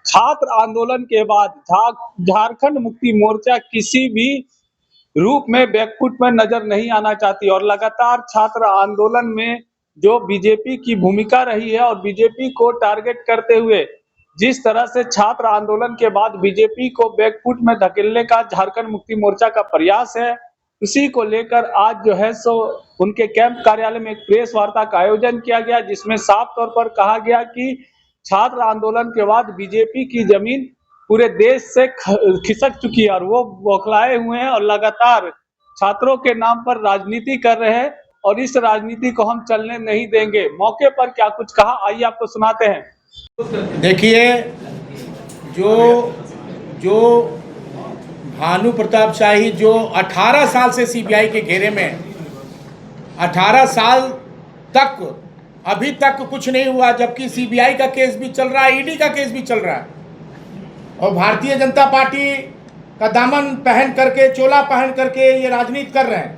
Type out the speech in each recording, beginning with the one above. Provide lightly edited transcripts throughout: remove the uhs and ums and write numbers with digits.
छात्र आंदोलन के बाद झारखंड मुक्ति मोर्चा किसी भी रूप में बैकफुट में नजर नहीं आना चाहती और लगातार छात्र आंदोलन में जो बीजेपी की भूमिका रही है और बीजेपी को टारगेट करते हुए जिस तरह से छात्र आंदोलन के बाद बीजेपी को बैकफुट में धकेलने का झारखंड मुक्ति मोर्चा का प्रयास है, उसी को लेकर आज जो है सो उनके कैंप कार्यालय में एक प्रेस वार्ता का आयोजन किया गया, जिसमें साफ तौर पर कहा गया कि छात्र आंदोलन के बाद बीजेपी की जमीन पूरे देश से खिसक चुकी है और वो बौखलाए हुए हैं और लगातार छात्रों के नाम पर राजनीति कर रहे हैं और इस राजनीति को हम चलने नहीं देंगे। मौके पर क्या कुछ कहा, आइए आपको सुनाते हैं। देखिए, जो जो भानु प्रताप शाही जो 18 साल से सीबीआई के घेरे में, 18 साल तक अभी तक कुछ नहीं हुआ, जबकि सीबीआई का केस भी चल रहा है, ईडी का केस भी चल रहा है और भारतीय जनता पार्टी का दामन पहन करके, चोला पहन करके ये राजनीति कर रहे हैं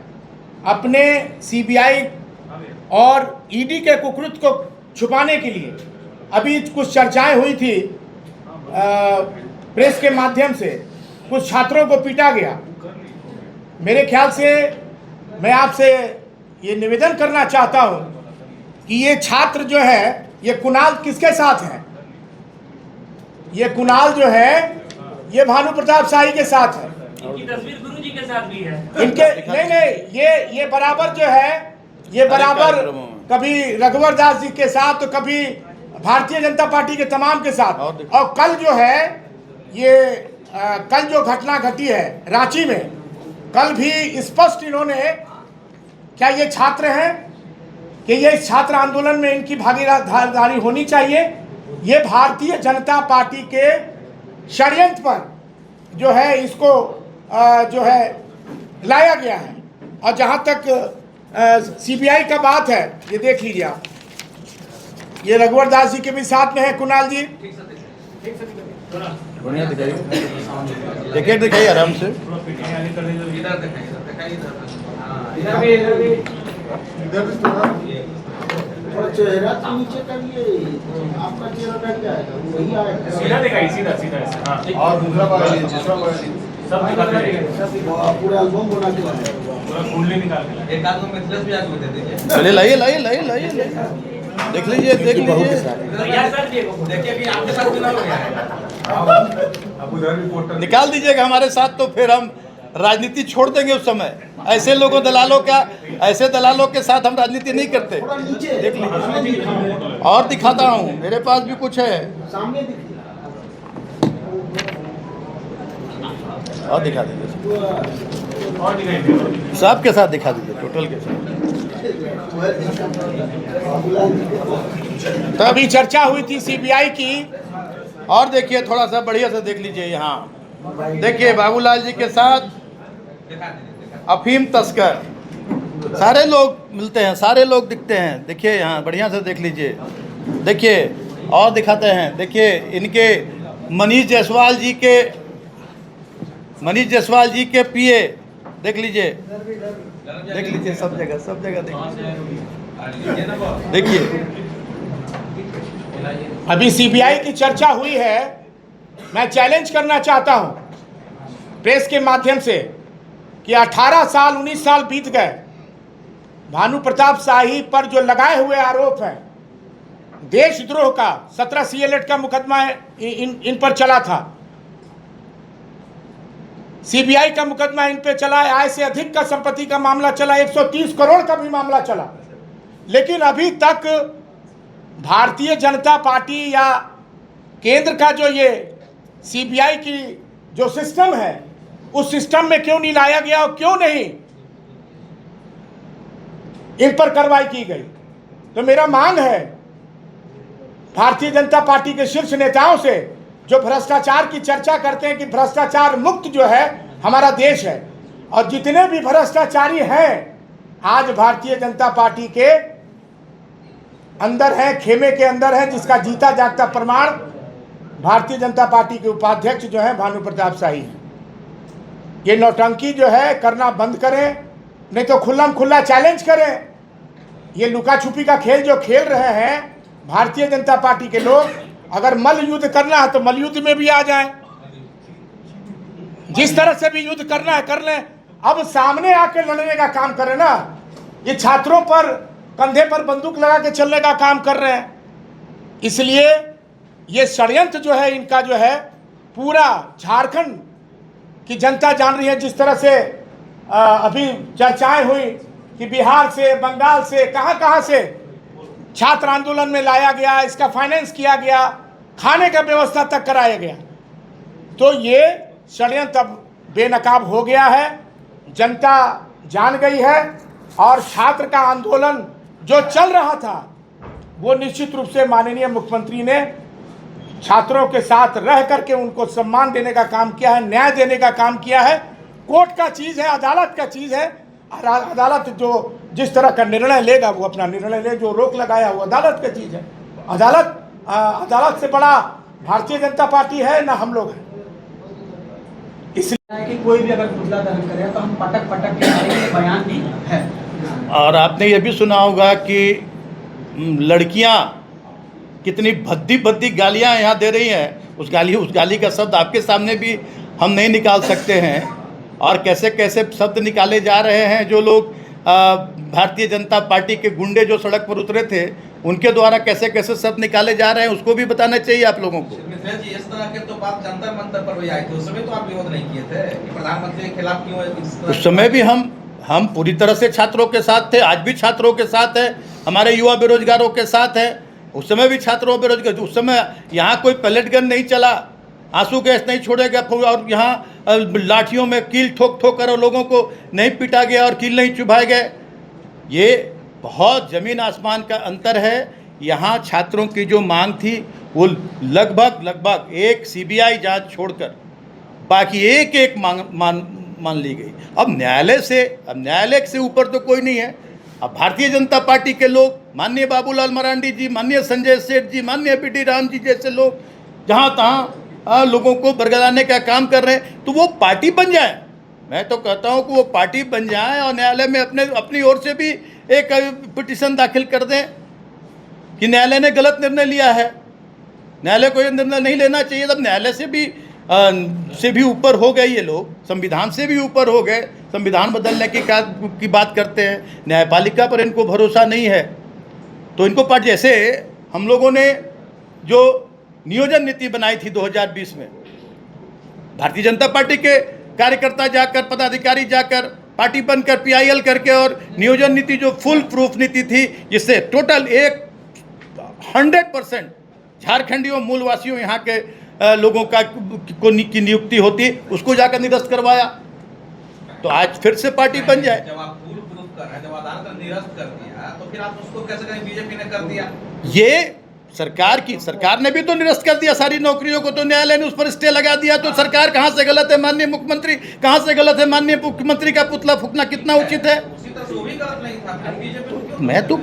अपने सीबीआई और ईडी के कुकृत्य को छुपाने के लिए। अभी कुछ चर्चाएं हुई थी प्रेस के माध्यम से, कुछ छात्रों को पीटा गया। मेरे ख्याल से मैं आपसे ये निवेदन करना चाहता हूं कि ये छात्र जो है, ये कुणाल किसके साथ हैं? ये कुणाल जो है ये भानु प्रताप शाही के साथ है। इनकी तस्वीर गुरुजी के साथ भी है। इनके नहीं, ये बराबर जो है, ये बराबर कभी रघुवर दास जी के साथ तो कभी भारतीय जनता पार्टी के तमाम के साथ। और कल जो है ये कल जो घटना घटी है रांची में, कल भी स्पष्ट इन्होंने, क्या ये छात्र हैं कि ये छात्र आंदोलन में इनकी भागीदारी होनी चाहिए? ये भारतीय जनता पार्टी के षड्यंत्र पर जो है इसको जो है लाया गया है। और जहां तक सीबीआई का बात है, ये देख लीजिए आप, ये रघुवर दास जी के भी साथ में है कुणाल जी। देखिए दिखाइए आराम से। चेहरा तो नीचे करिए, आपका चेहरा कट जाएगा, वही आएगा। सीधा दिखाइए, सीधा सीधा ऐसे। हाँ, और दूसरा सब दिखाते रहिए। पूरा एल्बम बना के लाएगा, पूरा फूल निकाल के एक आध मिथलेश भी आगे बता दीजिए। चलिए लाइए देख लीजिए भैया सर देखिए कि आपके साथ चुनाव हो गया है। निकाल दीजिएगा हमारे साथ, तो फिर हम राजनीति छोड़ देंगे उस समय। ऐसे लोगों ऐसे दलालों के साथ हम राजनीति नहीं करते। देख लीजिए और दिखाता हूँ, मेरे पास भी कुछ है। सामने दिखिए और दिखा दीजिए, और दिखाइए। सबके साथ दिखा दीजिए, टोटल के साथ। तो अभी चर्चा हुई थी सीबीआई की। और देखिए थोड़ा सा बढ़िया से देख लीजिए, यहाँ देखिए बाबूलाल जी के साथ अफीम तस्कर, सारे लोग मिलते हैं, सारे लोग दिखते हैं। देखिए यहाँ बढ़िया से देख लीजिए, देखिए और दिखाते हैं। देखिए इनके मनीष जायसवाल जी के पीए देख लीजिए, सब जगह देखिए। अभी सीबीआई की चर्चा हुई है, मैं चैलेंज करना चाहता हूं प्रेस के माध्यम से कि 18 साल 19 साल बीत गए, भानु प्रताप शाही पर जो लगाए हुए आरोप हैं देशद्रोह का, 17 CA का मुकदमा इन पर चला था, सीबीआई का मुकदमा इन पे चला है, आय से अधिक का संपत्ति का मामला चला, 130 करोड़ का भी मामला चला। लेकिन अभी तक भारतीय जनता पार्टी या केंद्र का जो ये सीबीआई की जो सिस्टम है, उस सिस्टम में क्यों नहीं लाया गया और क्यों नहीं इन पर कार्रवाई की गई? तो मेरा मांग है भारतीय जनता पार्टी के शीर्ष नेताओं से, जो भ्रष्टाचार की चर्चा करते हैं कि भ्रष्टाचार मुक्त जो है हमारा देश है, और जितने भी भ्रष्टाचारी हैं आज भारतीय जनता पार्टी के अंदर हैं, खेमे के अंदर हैं, जिसका जीता जागता प्रमाण भारतीय जनता पार्टी के उपाध्यक्ष जो है भानु प्रताप शाही है। ये नौटंकी जो है करना बंद करें, नहीं तो खुल्लम खुल्ला चैलेंज करें। ये लुका छुपी का खेल जो खेल रहे हैं भारतीय जनता पार्टी के लोग, अगर मल्ल युद्ध करना है तो मल्ल युद्ध में भी आ जाएं, जिस तरह से भी युद्ध करना है कर लें। अब सामने आके लड़ने का काम करें ना, ये छात्रों पर कंधे पर बंदूक लगा के चलने का काम कर रहे हैं। इसलिए ये षड्यंत्र जो है इनका जो है पूरा झारखंड की जनता जान रही है। जिस तरह से अभी चर्चाएं हुई कि बिहार से, बंगाल से, कहां से छात्र आंदोलन में लाया गया, इसका फाइनेंस किया गया, खाने का व्यवस्था तक कराया गया, तो ये षड्यंत्र अब बेनकाब हो गया है, जनता जान गई है। और छात्र का आंदोलन जो चल रहा था वो निश्चित रूप से माननीय मुख्यमंत्री ने छात्रों के साथ रह करके उनको सम्मान देने का काम किया है, न्याय देने का काम किया है। कोर्ट का चीज़ है, अदालत का चीज़ है, अदालत जो जिस तरह का निर्णय लेगा वो अपना निर्णय ले, जो रोक लगाया वो अदालत का चीज़ है। अदालत से बड़ा भारतीय जनता पार्टी है ना हम लोग हैं। इसलिए कि कोई भी अगर मुद्दा दर्ज करे तो हम पटक पटक के मारेंगे, बयान भी है। और आपने ये भी सुना होगा कि लड़कियां कितनी भद्दी भद्दी गालियां यहाँ दे रही हैं। उस गाली का शब्द आपके सामने भी हम नहीं निकाल सकते हैं। और कैसे कैसे शब्द निकाले जा रहे हैं। जो लोग भारतीय जनता पार्टी के गुंडे जो सड़क पर उतरे थे उनके द्वारा कैसे कैसे शब्द निकाले जा रहे हैं, उसको भी बताना चाहिए आप लोगों को। मिश्रा जी, इस तरह के तो बात जंतर मंतर पर भी आई थी, उस समय तो आप विरोध नहीं किए थे कि प्रधानमंत्री के खिलाफ क्यों है? उस समय भी हम पूरी तरह से छात्रों के साथ थे, आज भी छात्रों के साथ है, हमारे युवा बेरोजगारों के साथ है। उस समय भी छात्रों बेरोजगार, उस समय यहाँ कोई पैलेट गन नहीं चला, आंसू गैस नहीं छोड़े गए, और यहाँ लाठियों में कील ठोक ठोक कर लोगों को नहीं पीटा गया और कील नहीं चुभाए गए। ये बहुत ज़मीन आसमान का अंतर है। यहाँ छात्रों की जो मांग थी वो लगभग एक सीबीआई जांच छोड़कर बाकी एक मान ली गई। अब न्यायालय से ऊपर तो कोई नहीं है। अब भारतीय जनता पार्टी के लोग, माननीय बाबूलाल मरांडी जी, माननीय संजय सेठ जी, माननीय पीटी राम जी जैसे लोग जहाँ तहाँ लोगों को बरगलाने का काम कर रहे हैं, तो वो पार्टी बन जाए। मैं तो कहता हूँ कि वो पार्टी बन जाए और न्यायालय में अपनी ओर से भी एक पिटीशन दाखिल कर दें कि न्यायालय ने गलत निर्णय लिया है। न्यायालय को ये निर्णय नहीं लेना चाहिए। तब न्यायालय से भी ऊपर हो गए ये लोग, संविधान से भी ऊपर हो गए, संविधान बदलने की बात करते हैं। न्यायपालिका पर इनको भरोसा नहीं है तो इनको पार्टी, जैसे हम लोगों ने जो नियोजन नीति बनाई थी 2020 में, भारतीय जनता पार्टी के कार्यकर्ता जाकर, पदाधिकारी जाकर, पार्टी बनकर, PIL करके, और नियोजन नीति जो फुल प्रूफ नीति थी जिससे टोटल 100% झारखंडियों, मूलवासियों, यहाँ के लोगों की नियुक्ति होती, उसको जाकर निरस्त करवाया। तो आज फिर से पार्टी बन जाए। जब आप फुल प्रूफ कर रहे हैं, जब अदालत ने निरस्त कर दिया तो फिर आप उसको कैसे कहें बीजेपी ने कर दिया? ये सरकार ने भी तो निरस्त कर दिया सारी नौकरियों को, तो न्यायालय ने उस पर स्टे लगा दिया। तो सरकार कहाँ से गलत है? माननीय मुख्यमंत्री कहाँ से गलत है? माननीय मुख्यमंत्री का पुतला फूकना कितना उचित है? उसी तरह से वो भी गलत नहीं था, फिर बीजेपी को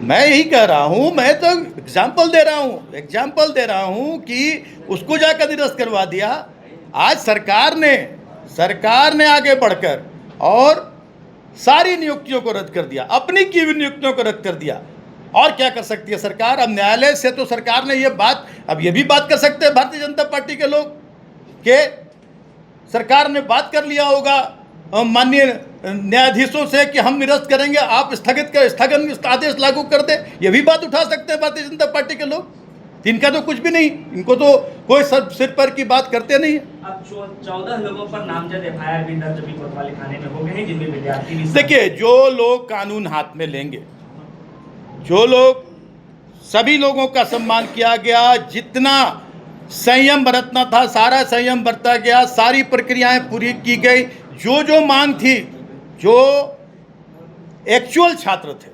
मैं यही कह रहा हूँ, मैं तो एग्जाम्पल दे रहा हूँ कि उसको जाकर निरस्त करवा दिया। आज सरकार ने आगे बढ़कर और सारी नियुक्तियों को रद्द कर दिया, अपनी की हुई नियुक्तियों को रद्द कर दिया। और क्या कर सकती है सरकार? अब न्यायालय से तो सरकार ने ये भी बात कर सकते हैं भारतीय जनता पार्टी के लोग कि सरकार ने बात कर लिया होगा माननीय न्यायाधीशों से कि हम निरस्त करेंगे, आप स्थगन आदेश लागू कर दें। ये भी बात उठा सकते हैं भारतीय जनता पार्टी के लोग। इनका तो कुछ भी नहीं, इनको तो कोई सिर पर की बात करते नहीं है। अब 14 लोगों पर नामजद FIR भी दर्ज अभी कोतवाली थाने में हो गए हैं, जिनमें विद्यार्थी भी। देखिए, जो लोग कानून हाथ में लेंगे, जो लोग, सभी लोगों का सम्मान किया गया, जितना संयम बरतना था सारा संयम बरता गया, सारी प्रक्रियाएं पूरी की गई। जो मांग थी, जो एक्चुअल छात्र थे,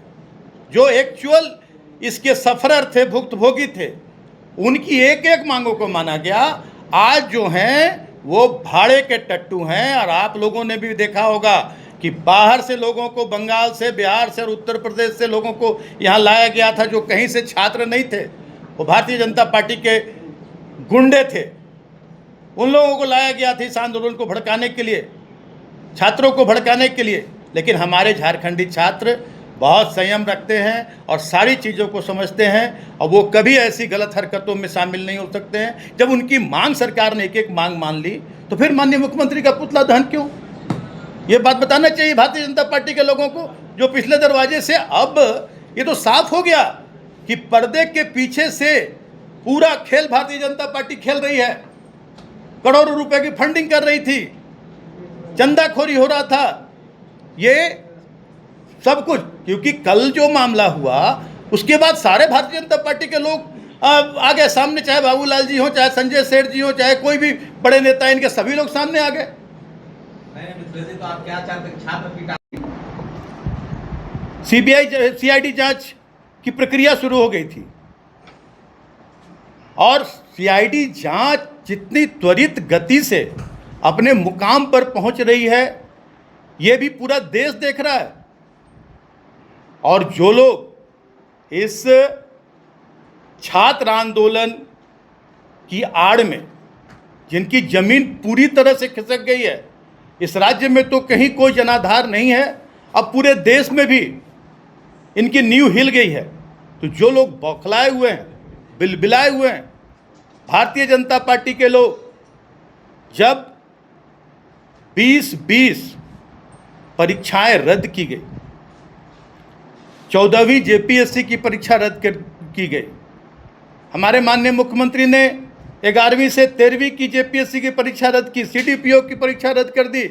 जो एक्चुअल इसके सफरर थे, भुक्तभोगी थे, उनकी एक एक मांगों को माना गया। आज जो हैं वो भाड़े के टट्टू हैं। और आप लोगों ने भी देखा होगा कि बाहर से लोगों को, बंगाल से, बिहार से और उत्तर प्रदेश से लोगों को यहाँ लाया गया था, जो कहीं से छात्र नहीं थे, वो भारतीय जनता पार्टी के गुंडे थे। उन लोगों को लाया गया था इस आंदोलन को भड़काने के लिए, छात्रों को भड़काने के लिए। लेकिन हमारे झारखंडी छात्र बहुत संयम रखते हैं और सारी चीज़ों को समझते हैं, और वो कभी ऐसी गलत हरकतों में शामिल नहीं हो सकते हैं। जब उनकी मांग सरकार ने एक एक मांग मान ली, तो फिर माननीय मुख्यमंत्री का पुतला दहन क्यों? ये बात बताना चाहिए भारतीय जनता पार्टी के लोगों को, जो पिछले दरवाजे से। अब ये तो साफ हो गया कि पर्दे के पीछे से पूरा खेल भारतीय जनता पार्टी खेल रही है। करोड़ों रुपए की फंडिंग कर रही थी, चंदाखोरी हो रहा था, ये सब कुछ। क्योंकि कल जो मामला हुआ उसके बाद सारे भारतीय जनता पार्टी के लोग आ गए सामने, चाहे बाबूलाल जी हो, चाहे संजय सेठ जी हो, चाहे कोई भी बड़े नेता, इनके सभी लोग सामने आ गए। तो आप क्या चाहते हैं? छात्र पीटा सीआईडी जांच की प्रक्रिया शुरू हो गई थी, और सीआईडी जांच जितनी त्वरित गति से अपने मुकाम पर पहुंच रही है, ये भी पूरा देश देख रहा है। और जो लोग इस छात्र आंदोलन की आड़ में, जिनकी जमीन पूरी तरह से खिसक गई है, इस राज्य में तो कहीं कोई जनाधार नहीं है, अब पूरे देश में भी इनकी नींव हिल गई है। तो जो लोग बौखलाए हुए हैं, बिलबिलाए हुए हैं, भारतीय जनता पार्टी के लोग, जब 2020 परीक्षाएं रद्द की गई, 14वीं जेपीएससी की परीक्षा रद्द की गई, हमारे माननीय मुख्यमंत्री ने 11वीं से 13वीं की जेपीएससी की परीक्षा रद्द की, सीडीपीओ की परीक्षा रद्द कर दी,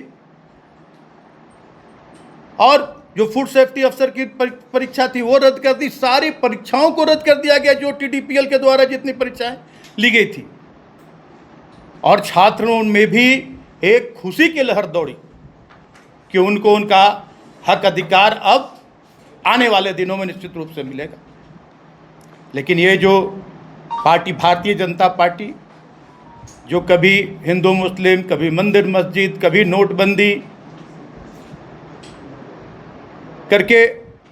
और जो फूड सेफ्टी अफसर की परीक्षा थी वो रद्द कर दी। सारी परीक्षाओं को रद्द कर दिया गया जो टीडीपीएल के द्वारा जितनी परीक्षाएं ली गई थी। और छात्रों में भी एक खुशी की लहर दौड़ी कि उनको उनका हक अधिकार अब आने वाले दिनों में निश्चित रूप से मिलेगा। लेकिन ये जो पार्टी, भारतीय जनता पार्टी, जो कभी हिंदू मुस्लिम, कभी मंदिर मस्जिद, कभी नोटबंदी करके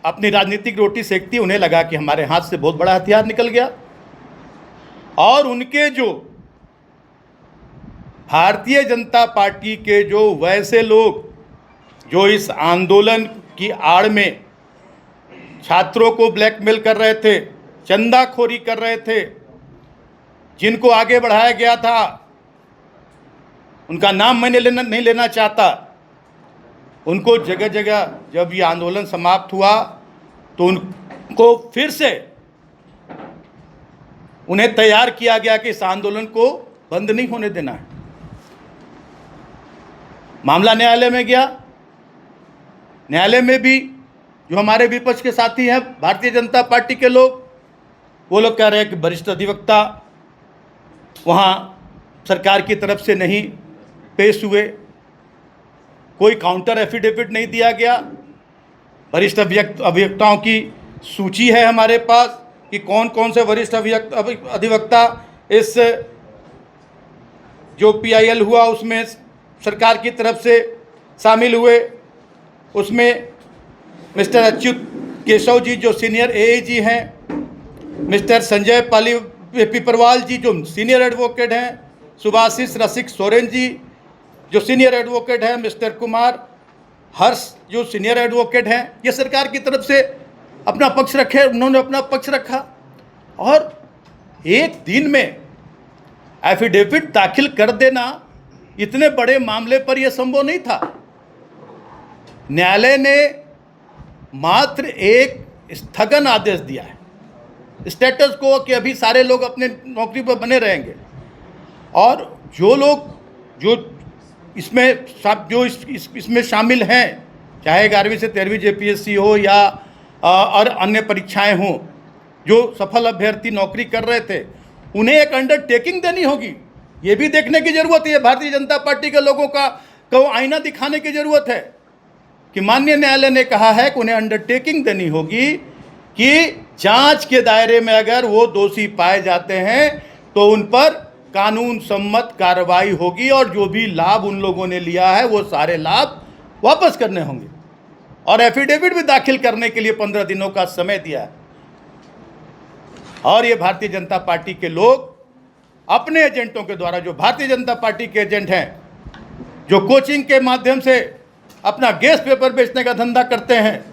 अपनी राजनीतिक रोटी सेकती, उन्हें लगा कि हमारे हाथ से बहुत बड़ा हथियार निकल गया। और उनके जो भारतीय जनता पार्टी के जो वैसे लोग जो इस आंदोलन की आड़ में छात्रों को ब्लैकमेल कर रहे थे, चंदाखोरी कर रहे थे, जिनको आगे बढ़ाया गया था, उनका नाम मैंने नहीं लेना चाहता, उनको जगह जगह जब ये आंदोलन समाप्त हुआ तो उनको फिर से उन्हें तैयार किया गया कि इस आंदोलन को बंद नहीं होने देना है। मामला न्यायालय में गया। न्यायालय में भी जो हमारे विपक्ष के साथी हैं भारतीय जनता पार्टी के लोग, वो लोग कह रहे हैं कि वरिष्ठ अधिवक्ता वहाँ सरकार की तरफ से नहीं पेश हुए, कोई काउंटर एफिडेविट नहीं दिया गया। वरिष्ठ अभिवक्ताओं की सूची है हमारे पास कि कौन कौन से वरिष्ठ अधिवक्ता इस जो पीआईएल हुआ उसमें सरकार की तरफ से शामिल हुए। उसमें मिस्टर अच्युत केशव जी जो सीनियर एएजी हैं, मिस्टर संजय पिपरवाल जी जो सीनियर एडवोकेट हैं, सुभाषिष रसिक सोरेन जी जो सीनियर एडवोकेट हैं, मिस्टर कुमार हर्ष जो सीनियर एडवोकेट हैं, ये सरकार की तरफ से अपना पक्ष रखे, उन्होंने अपना पक्ष रखा। और एक दिन में एफिडेविट दाखिल कर देना इतने बड़े मामले पर यह संभव नहीं था। न्यायालय ने मात्र एक स्थगन आदेश दिया है, स्टेटस को, कि अभी सारे लोग अपने नौकरी पर बने रहेंगे, और जो लोग जो इसमें शामिल हैं, चाहे 11वीं से 13वीं जेपीएससी हो या और अन्य परीक्षाएं हों, जो सफल अभ्यर्थी नौकरी कर रहे थे, उन्हें एक अंडरटेकिंग देनी होगी। ये भी देखने की ज़रूरत है, भारतीय जनता पार्टी के लोगों को आईना दिखाने की ज़रूरत है कि माननीय न्यायालय ने कहा है कि उन्हें अंडरटेकिंग देनी होगी कि जांच के दायरे में अगर वो दोषी पाए जाते हैं तो उन पर कानून सम्मत कार्रवाई होगी, और जो भी लाभ उन लोगों ने लिया है वो सारे लाभ वापस करने होंगे। और एफिडेविट भी दाखिल करने के लिए 15 दिनों का समय दिया है। और ये भारतीय जनता पार्टी के लोग अपने एजेंटों के द्वारा, जो भारतीय जनता पार्टी के एजेंट हैं, जो कोचिंग के माध्यम से अपना गैस पेपर बेचने का धंधा करते हैं,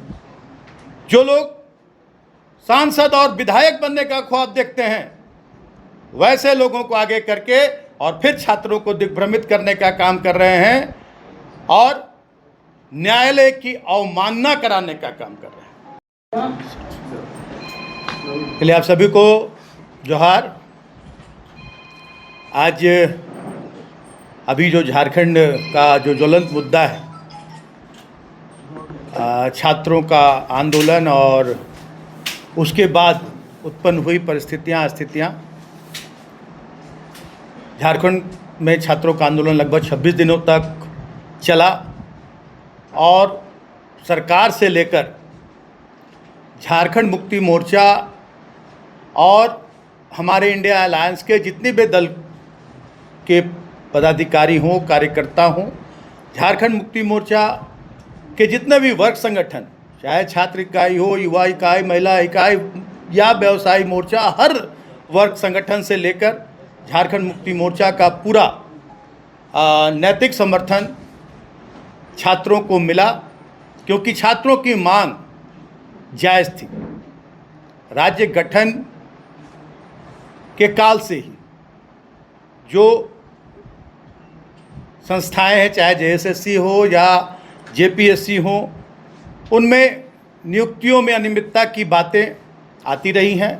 जो लोग सांसद और विधायक बनने का ख्वाब देखते हैं, वैसे लोगों को आगे करके और फिर छात्रों को दिग्भ्रमित करने का काम कर रहे हैं और न्यायालय की अवमानना कराने का काम कर रहे हैं। इसलिए आप सभी को जोहार। आज अभी जो झारखंड का जो ज्वलंत मुद्दा है, छात्रों का आंदोलन और उसके बाद उत्पन्न हुई स्थितियां, झारखंड में छात्रों का आंदोलन लगभग 26 दिनों तक चला और सरकार से लेकर झारखंड मुक्ति मोर्चा और हमारे इंडिया अलायंस के जितने भी दल के पदाधिकारी हों, कार्यकर्ता हों, झारखंड मुक्ति मोर्चा के जितने भी वर्ग संगठन, चाहे छात्र इकाई हो, युवा इकाई, महिला इकाई या व्यवसायी मोर्चा, हर वर्ग संगठन से लेकर झारखंड मुक्ति मोर्चा का पूरा नैतिक समर्थन छात्रों को मिला, क्योंकि छात्रों की मांग जायज़ थी। राज्य गठन के काल से ही जो संस्थाएं हैं, चाहे जेएसएससी हो या जेपीएससी हो, उनमें नियुक्तियों में अनियमितता की बातें आती रही हैं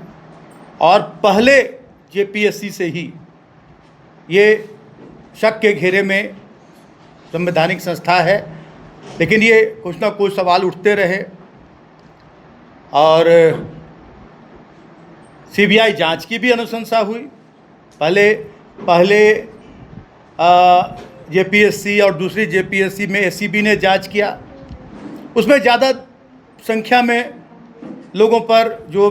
और पहले जेपीएससी से ही ये शक के घेरे में संवैधानिक संस्था है, लेकिन ये कुछ ना कुछ सवाल उठते रहे और सीबीआई जांच की भी अनुशंसा हुई। पहले जेपीएससी और दूसरी जेपीएससी में एसीबी ने जांच किया, उसमें ज़्यादा संख्या में लोगों पर जो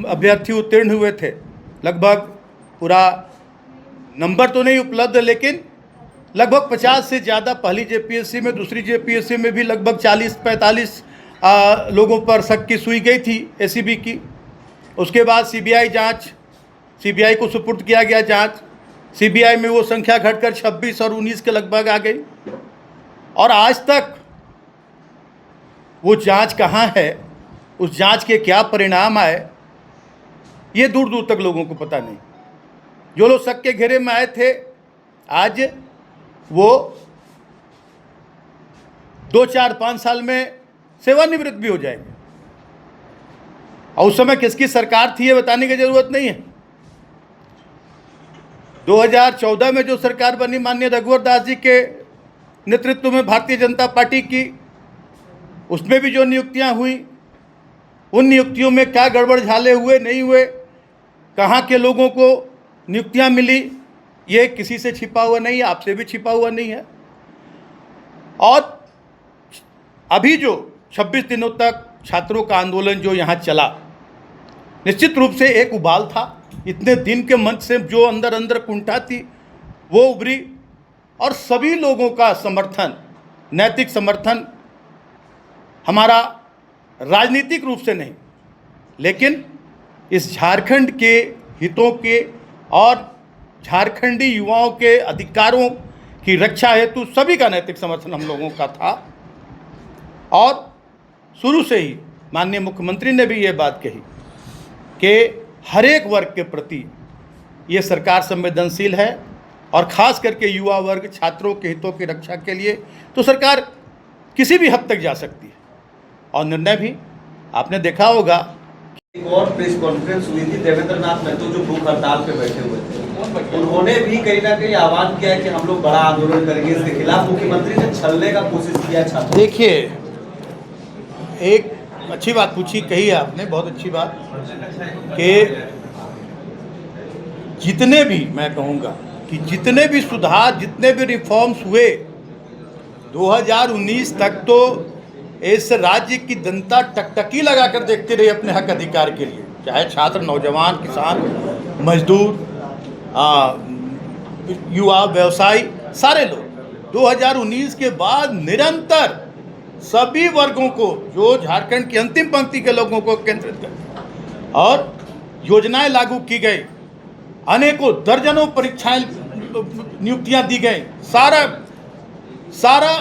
अभ्यर्थी उत्तीर्ण हुए थे, लगभग पूरा नंबर तो नहीं उपलब्ध, लेकिन लगभग 50 से ज़्यादा पहली जेपीएससी में, दूसरी जेपीएससी में भी लगभग 40-45 लोगों पर शक की सुई गई थी एसीबी की। उसके बाद सीबीआई को सुपुर्द किया गया जांच। सीबीआई में वो संख्या घटकर 26 और 19 के लगभग आ गई और आज तक वो जांच कहाँ है, उस जांच के क्या परिणाम आए, ये दूर दूर तक लोगों को पता नहीं। जो लोग शक के घेरे में आए थे, आज वो 2, 4, 5 साल में सेवानिवृत्त भी हो जाएंगे। और उस समय किसकी सरकार थी ये बताने की जरूरत नहीं है। 2014 में जो सरकार बनी माननीय रघुवर दास जी के नेतृत्व में भारतीय जनता पार्टी की, उसमें भी जो नियुक्तियां हुई, उन नियुक्तियों में क्या गड़बड़ झाले हुए, नहीं हुए, कहाँ के लोगों को नियुक्तियां मिली, ये किसी से छिपा हुआ नहीं है, आपसे भी छिपा हुआ नहीं है। और अभी जो 26 दिनों तक छात्रों का आंदोलन जो यहाँ चला, निश्चित रूप से एक उबाल था। इतने दिन के मंच से जो अंदर कुंठा थी वो उभरी और सभी लोगों का समर्थन, नैतिक समर्थन, हमारा राजनीतिक रूप से नहीं, लेकिन इस झारखंड के हितों के और झारखंडी युवाओं के अधिकारों की रक्षा हेतु सभी का नैतिक समर्थन हम लोगों का था। और शुरू से ही माननीय मुख्यमंत्री ने भी ये बात कही कि हर एक वर्ग के प्रति ये सरकार संवेदनशील है और ख़ास करके युवा वर्ग, छात्रों के हितों की रक्षा के लिए तो सरकार किसी भी हद तक जा सकती है। और निर्णय भी आपने देखा होगा। एक और प्रेस कॉन्फ्रेंस हुई थी, देवेंद्र नाथ महतो जो भूख हड़ताल पे बैठे हुए थे, उन्होंने भी कहीं ना कहीं आह्वान किया है कि हम लोग बड़ा आंदोलन करेंगे इसके खिलाफ। मुख्यमंत्री ने छलने का कोशिश किया छात्रों। देखिए, एक अच्छी बात पूछी, कही है आपने, बहुत अच्छी बात, कि जितने भी, मैं कहूँगा कि जितने भी सुधार, जितने भी रिफॉर्म्स हुए 2019 तक, तो इस राज्य की जनता टकटकी लगाकर देखती रही अपने हक अधिकार के लिए, चाहे छात्र, नौजवान, किसान, मजदूर, युवा, व्यवसायी, सारे लोग 2019 के बाद निरंतर सभी वर्गों को, जो झारखंड की अंतिम पंक्ति के लोगों को केंद्रित कर और योजनाएं लागू की गई, अनेकों दर्जनों परीक्षाएं, नियुक्तियां दी गई, सारा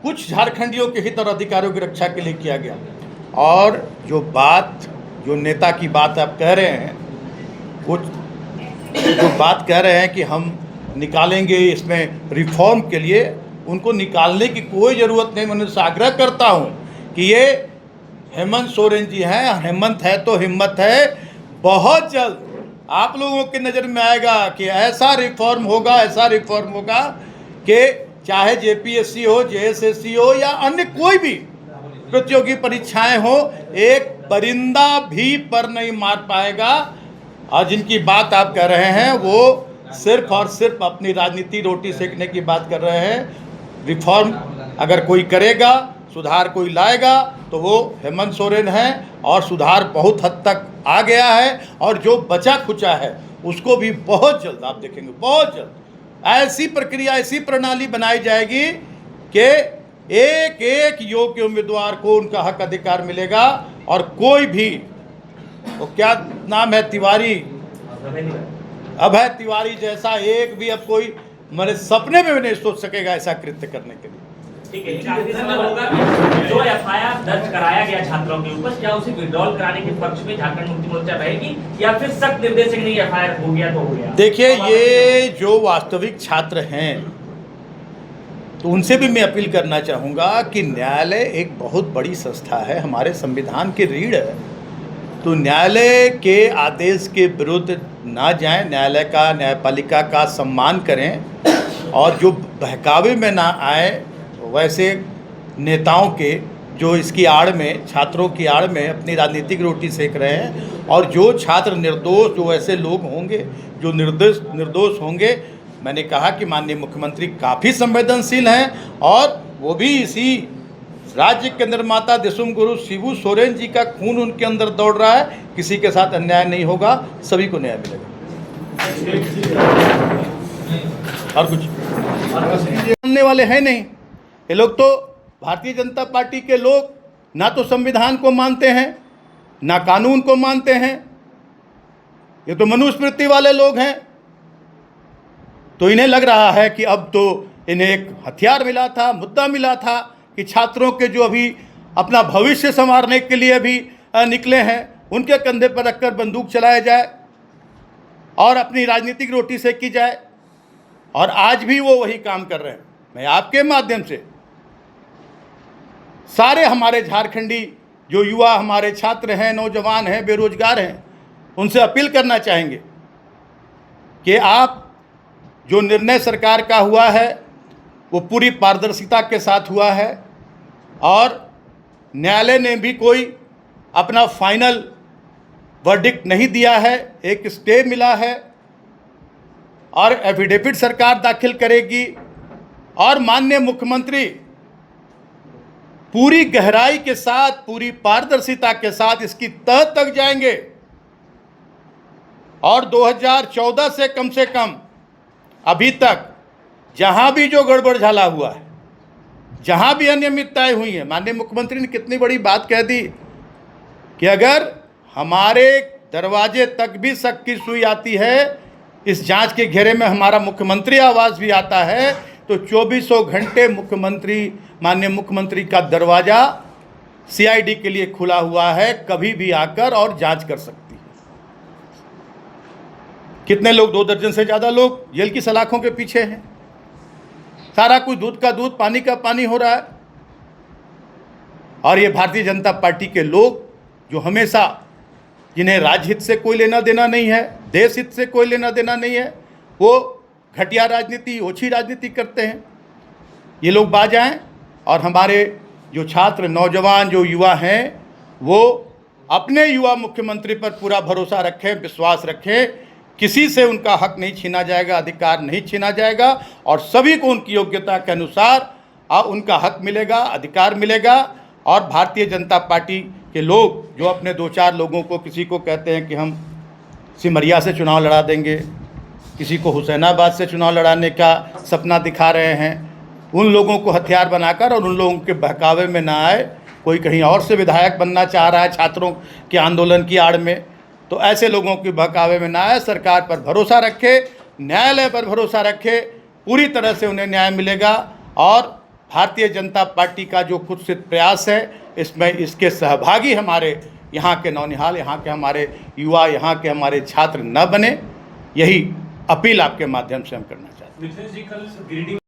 कुछ झारखंडियों के हित और अधिकारों की रक्षा के लिए किया गया। और जो नेता की बात आप कह रहे हैं, वो जो बात कह रहे हैं कि हम निकालेंगे इसमें रिफॉर्म के लिए, उनको निकालने की कोई ज़रूरत नहीं। मैं उनसे आग्रह करता हूं कि ये हेमंत सोरेन जी हैं, हेमंत है तो हिम्मत है। बहुत जल्द आप लोगों की नज़र में आएगा कि ऐसा रिफॉर्म होगा कि चाहे जेपीएससी हो, जेएसएससी हो या अन्य कोई भी प्रतियोगी परीक्षाएं हो, एक परिंदा भी पर नहीं मार पाएगा। और जिनकी बात आप कर रहे हैं वो सिर्फ और सिर्फ अपनी राजनीति रोटी सेकने की बात कर रहे हैं। रिफॉर्म अगर कोई करेगा, सुधार कोई लाएगा तो वो हेमंत सोरेन है, और सुधार बहुत हद तक आ गया है। और जो बचा खुचा है उसको भी बहुत जल्द आप देखेंगे, बहुत जल्द ऐसी प्रक्रिया, ऐसी प्रणाली बनाई जाएगी कि एक एक योग्य उम्मीदवार को उनका हक अधिकार मिलेगा। और कोई भी, वो क्या नाम है, तिवारी, अभय तिवारी जैसा एक भी अब कोई मेरे सपने में भी नहीं सोच सकेगा ऐसा कृत्य करने के लिए। ठीक है, काफी समय होगा कि जो एफआईआर दर्ज कराया गया छात्रों के ऊपर, क्या उसे विड्रॉल कराने के पक्ष में झारखंड मुक्ति मोर्चा रहेगी, या फिर सख्त निर्देश है नहीं, एफआईआर हो गया तो हो गया? देखिए, ये जो वास्तविक छात्र हैं तो उनसे भी मैं अपील करना चाहूँगा कि न्यायालय एक बहुत बड़ी संस्था है, हमारे संविधान की रीढ़ है, तो न्यायालय के आदेश के विरुद्ध ना जाएं, न्यायालय का, न्यायपालिका का सम्मान करें, और जो बहकावे में ना आए वैसे नेताओं के जो इसकी आड़ में, छात्रों की आड़ में अपनी राजनीतिक रोटी सेक रहे हैं। और जो छात्र निर्दोष, जो ऐसे लोग होंगे जो निर्दोष होंगे, मैंने कहा कि माननीय मुख्यमंत्री काफ़ी संवेदनशील हैं, और वो भी इसी राज्य के निर्माता दिसुम गुरु शिबू सोरेन जी का खून उनके अंदर दौड़ रहा है। किसी के साथ अन्याय नहीं होगा, सभी को न्याय मिलेगा। और कुछ मानने वाले हैं नहीं ये लोग, तो भारतीय जनता पार्टी के लोग ना तो संविधान को मानते हैं, ना कानून को मानते हैं। ये तो मनुस्मृति वाले लोग हैं। तो इन्हें लग रहा है कि अब तो इन्हें एक हथियार मिला था, मुद्दा मिला था कि छात्रों के जो अभी अपना भविष्य संवारने के लिए अभी निकले हैं, उनके कंधे पर रखकर बंदूक चलाया जाए और अपनी राजनीतिक रोटी सेकी जाए। और आज भी वो वही काम कर रहे हैं। मैं आपके माध्यम से सारे हमारे झारखंडी जो युवा, हमारे छात्र हैं, नौजवान हैं, बेरोजगार हैं, उनसे अपील करना चाहेंगे कि आप, जो निर्णय सरकार का हुआ है वो पूरी पारदर्शिता के साथ हुआ है, और न्यायालय ने भी कोई अपना फाइनल वर्डिक्ट नहीं दिया है, एक स्टे मिला है, और एफिडेविट सरकार दाखिल करेगी। और माननीय मुख्यमंत्री पूरी गहराई के साथ, पूरी पारदर्शिता के साथ इसकी तह तक जाएंगे, और 2014 से कम अभी तक जहां भी जो गड़बड़ झाला हुआ है, जहां भी अनियमितताएं हुई हैं, माननीय मुख्यमंत्री ने कितनी बड़ी बात कह दी कि अगर हमारे दरवाजे तक भी शक की सुई आती है, इस जांच के घेरे में हमारा मुख्यमंत्री आवास भी आता है, तो 2400 घंटे माननीय मुख्यमंत्री का दरवाज़ा सीआईडी के लिए खुला हुआ है, कभी भी आकर और जांच कर सकती है। कितने लोग, 2 दर्जन से ज़्यादा लोग जेल की सलाखों के पीछे हैं। सारा कुछ दूध का दूध, पानी का पानी हो रहा है। और ये भारतीय जनता पार्टी के लोग जो हमेशा, जिन्हें राजहित से कोई लेना देना नहीं है, देश हित से कोई लेना देना नहीं है, वो घटिया राजनीति, ओछी राजनीति करते हैं। ये लोग बाज आएं, और हमारे जो छात्र, नौजवान, जो युवा हैं, वो अपने युवा मुख्यमंत्री पर पूरा भरोसा रखें, विश्वास रखें। किसी से उनका हक नहीं छीना जाएगा, अधिकार नहीं छीना जाएगा, और सभी को उनकी योग्यता के अनुसार उनका हक मिलेगा, अधिकार मिलेगा। और भारतीय जनता पार्टी के लोग जो अपने 2-4 लोगों को, किसी को कहते हैं कि हम सिमरिया से चुनाव लड़ा देंगे, किसी को हुसैनाबाद से चुनाव लड़ाने का सपना दिखा रहे हैं, उन लोगों को हथियार बनाकर और उन लोगों के बहकावे में ना आए। कोई कहीं और से विधायक बनना चाह रहा है छात्रों के आंदोलन की आड़ में, तो ऐसे लोगों के बहकावे में ना आए। सरकार पर भरोसा रखे, न्यायालय पर भरोसा रखे, पूरी तरह से उन्हें न्याय मिलेगा। और भारतीय जनता पार्टी का जो कुत्सित प्रयास है, इसमें इसके सहभागी हमारे यहाँ के नौनिहाल, यहाँ के हमारे युवा, यहाँ के हमारे छात्र न बने, यही अपील आपके माध्यम से हम करना चाहते हैं।